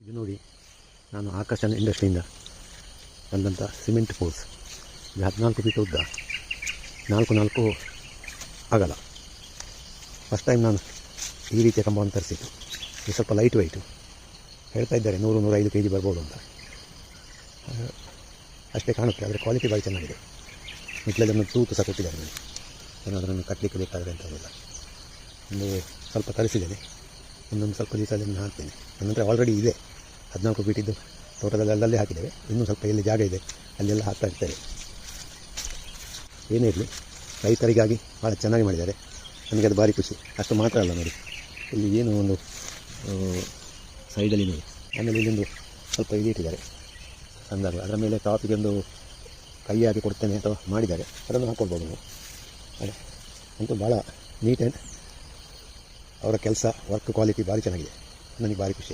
ಇದು ನೋಡಿ, ನಾನು ಆಕರ್ಷಣ ಇಂಡಸ್ಟ್ರಿಯಿಂದ ತಂದಂಥ ಸಿಮೆಂಟ್ ಪೋಸ್. ಇದು 14 ಫೀಟ್ ಉದ್ದ, 4 ಅಗಲ. ಫಸ್ಟ್ ಟೈಮ್ ನಾನು ಈ ರೀತಿಯ ಕಂಬವನ್ನು ತರಿಸಿದ್ದು. ಇದು ಸ್ವಲ್ಪ ಲೈಟ್ ವೆಯ್ಟು, ಹೇಳ್ತಾ ಇದ್ದಾರೆ 100-105 kg ಬರ್ಬೋದು ಅಂತ. ಅಷ್ಟೇ ಕಾಣುತ್ತೆ, ಆದರೆ ಕ್ವಾಲಿಟಿ ಭಾಳ ಚೆನ್ನಾಗಿದೆ. ಮಿಟ್ಲದನ್ನು ತೂತು ಸಹ ಕೊಟ್ಟಿದ್ದಾರೆ ನನಗೆ, ಏನಾದರೂ ಕಟ್ಟಲಿಕ್ಕೆ ಬೇಕಾದರೆ ಅಂತಲ್ಲ. ಒಂದು ಸ್ವಲ್ಪ ತರಿಸಿದ್ದೇನೆ, ಇನ್ನೊಂದು ಸ್ವಲ್ಪ ದಿವಸ ಅದನ್ನು ಹಾಕ್ತೇನೆ. ನನ್ನಂತರ ಆಲ್ರೆಡಿ ಇದೆ 14 ಫೀಟ್ ಇದ್ದು, ತೋಟದಲ್ಲಿ ಅಲ್ಲಲ್ಲೇ ಹಾಕಿದ್ದೇವೆ. ಇನ್ನೂ ಸ್ವಲ್ಪ ಎಲ್ಲಿ ಜಾಗ ಇದೆ ಅಲ್ಲೆಲ್ಲ ಹಾಕ್ತಾ ಇರ್ತೇವೆ. ಏನೇ ಇರಲಿ, ರೈತರಿಗಾಗಿ ಭಾಳ ಚೆನ್ನಾಗಿ ಮಾಡಿದ್ದಾರೆ. ನನಗೆ ಅದು ಭಾರಿ ಖುಷಿ. ಅಷ್ಟು ಮಾತ್ರ ಅಲ್ಲ ನೋಡಿ, ಇಲ್ಲಿ ಏನು ಒಂದು ಸೈಡಲ್ಲಿ ನೋಡಿ, ಆಮೇಲೆ ಇಲ್ಲೊಂದು ಸ್ವಲ್ಪ ಇದು ಇಟ್ಟಿದ್ದಾರೆ ಅಂದಾಗ, ಅದರ ಮೇಲೆ ಟಾಪಿಗೆ ಒಂದು ಕೈ ಹಾಕಿ ಕೊಡ್ತೇನೆ ಅಥವಾ ಮಾಡಿದ್ದಾರೆ, ಅದನ್ನು ಹಾಕ್ಕೊಳ್ಬೋದು ನಾವು. ಅಂತೂ ಭಾಳ ನೀಟ್ ಆ್ಯಂಡ್ ಅವರ ಕೆಲಸ ವರ್ಕ್ ಕ್ವಾಲಿಟಿ ಭಾರಿ ಚೆನ್ನಾಗಿದೆ. ನನಗೆ ಭಾರಿ ಖುಷಿ ಆಯಿತು.